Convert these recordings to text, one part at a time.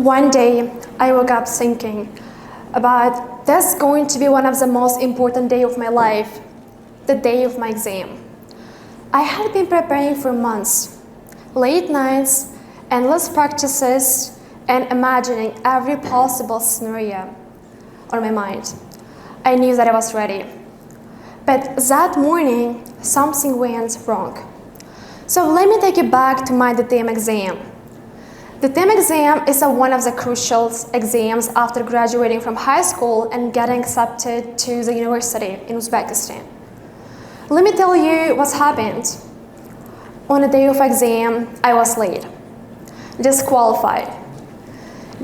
One day, I woke up thinking about that's going to be one of the most important days of my life, the day of my exam. I had been preparing for months, late nights, endless practices, and imagining every possible scenario on my mind. I knew that I was ready. But that morning, something went wrong. So let me take you back to my DTM exam. The DTM exam is one of the crucial exams after graduating from high school and getting accepted to the university in Uzbekistan. Let me tell you what happened. On the day of exam, I was late, disqualified.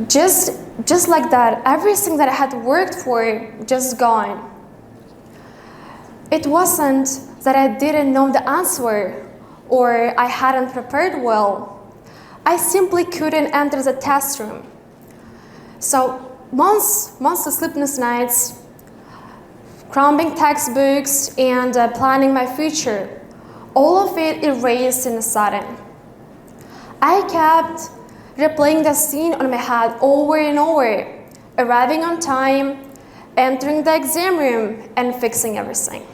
Just like that, everything that I had worked for just gone. It wasn't that I didn't know the answer or I hadn't prepared well. I simply couldn't enter the test room. So months of sleepless nights, cramming textbooks, and planning my future, all of it erased in a sudden. I kept replaying the scene on my head over and over, arriving on time, entering the exam room, and fixing everything.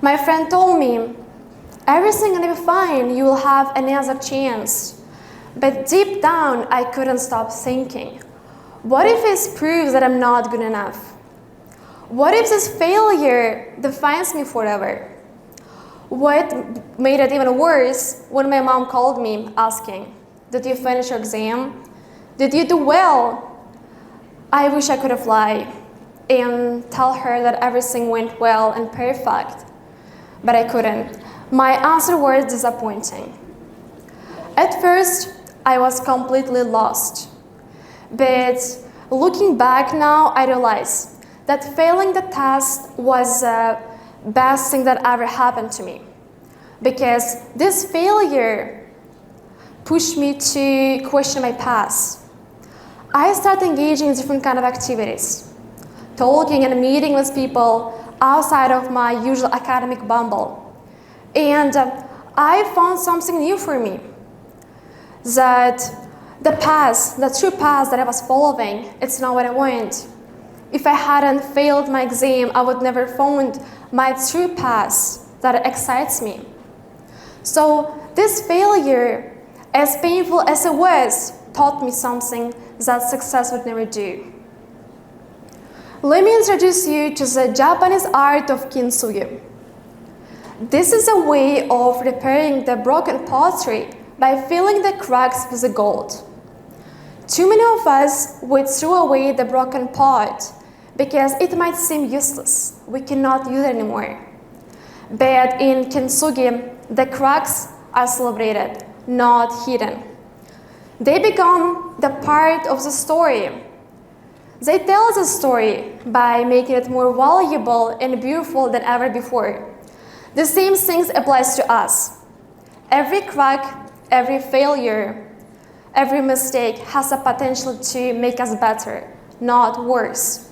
My friend told me, everything will be fine, you will have another chance. But deep down, I couldn't stop thinking, what if it proves that I'm not good enough? What if this failure defines me forever? What made it even worse when my mom called me asking, did you finish your exam? Did you do well? I wish I could have lied and tell her that everything went well and perfect, but I couldn't. My answer was disappointing. At first, I was completely lost. But looking back now, I realize that failing the test was the best thing that ever happened to me. Because this failure pushed me to question my past. I started engaging in different kind of activities, talking and meeting with people outside of my usual academic bubble. And I found something new for me. That the true path that I was following, it's not what I want. If I hadn't failed my exam, I would never found my true path that excites me. So this failure, as painful as it was, taught me something that success would never do. Let me introduce you to the Japanese art of kintsugi. This is a way of repairing the broken pottery by filling the cracks with the gold. Too many of us would throw away the broken pot because it might seem useless. We cannot use it anymore. But in kintsugi, the cracks are celebrated, not hidden. They become the part of the story. They tell the story by making it more valuable and beautiful than ever before. The same thing applies to us. Every crack, every failure, every mistake has a potential to make us better, not worse.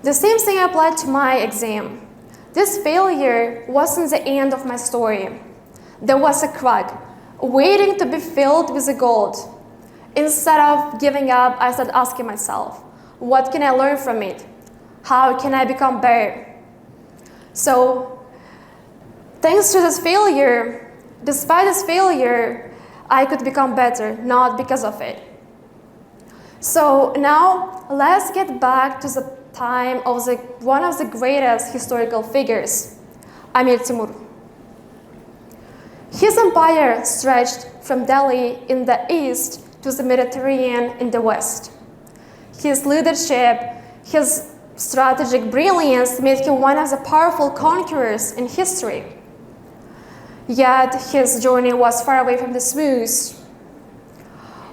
The same thing applied to my exam. This failure wasn't the end of my story. There was a crack waiting to be filled with the gold. Instead of giving up, I started asking myself, what can I learn from it? How can I become better? So, thanks to this failure, despite this failure, I could become better, not because of it. So now, let's get back to the time of one of the greatest historical figures, Amir Timur. His empire stretched from Delhi in the east to the Mediterranean in the west. His leadership, his strategic brilliance made him one of the powerful conquerors in history. Yet his journey was far away from the smooth.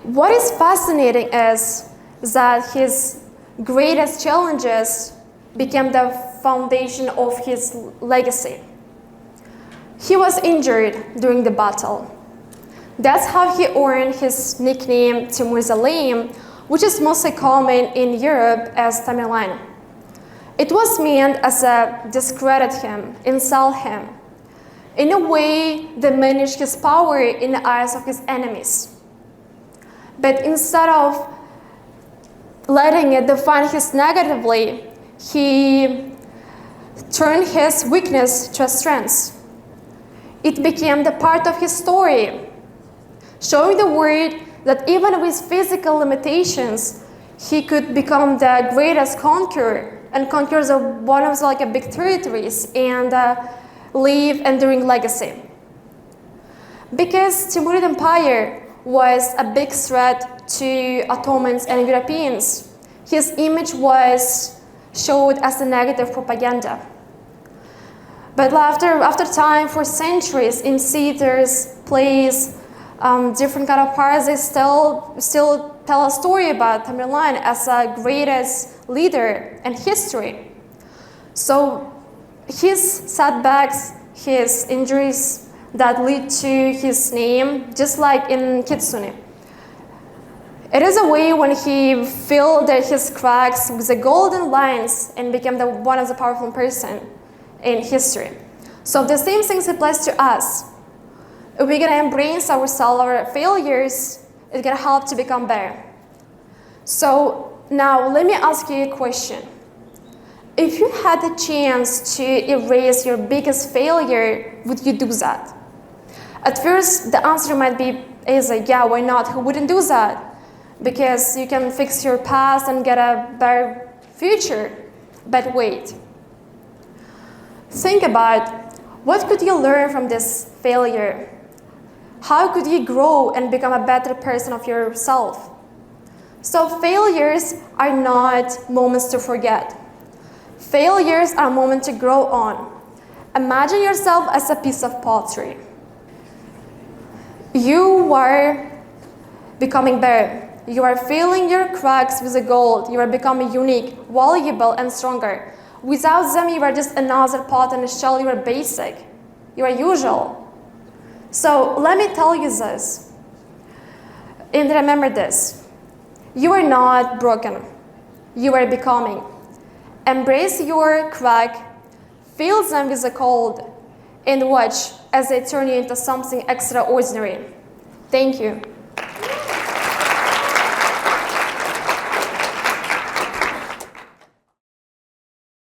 What is fascinating is that his greatest challenges became the foundation of his legacy. He was injured during the battle. That's how he earned his nickname Timur Zalim, which is mostly common in Europe as Tamerlane. It was meant as a discredit him, insult him, in a way diminish his power in the eyes of his enemies. But instead of letting it define his negatively, he turned his weakness to a strength. It became the part of his story, showing the world that even with physical limitations, he could become the greatest conqueror and conquers one of like a big territories and leave enduring legacy. Because Timurid Empire was a big threat to Ottomans and Europeans, his image was showed as a negative propaganda. But after time, for centuries, in theaters, plays, different kind of parts, they still tell a story about Tamerlane as a greatest leader in history. So his setbacks, his injuries that lead to his name, just like in Kitsune. It is a way when he filled his cracks with the golden lines and became one of the powerful person in history. So the same things applies to us. If we're gonna embrace ourselves, our failures, it's gonna help to become better. So now let me ask you a question. If you had the chance to erase your biggest failure, would you do that? At first, the answer might be easy, yeah, why not? Who wouldn't do that? Because you can fix your past and get a better future. But wait. Think about what could you learn from this failure? How could you grow and become a better person of yourself? So failures are not moments to forget. Failures are moments to grow on. Imagine yourself as a piece of pottery. You are becoming better. You are filling your cracks with the gold. You are becoming unique, valuable, and stronger. Without them, you are just another pot and a shell. You are basic. You are usual. So let me tell you this. And remember this. You are not broken. You are becoming. Embrace your crack, fill them with the cold, and watch as they turn you into something extraordinary. Thank you.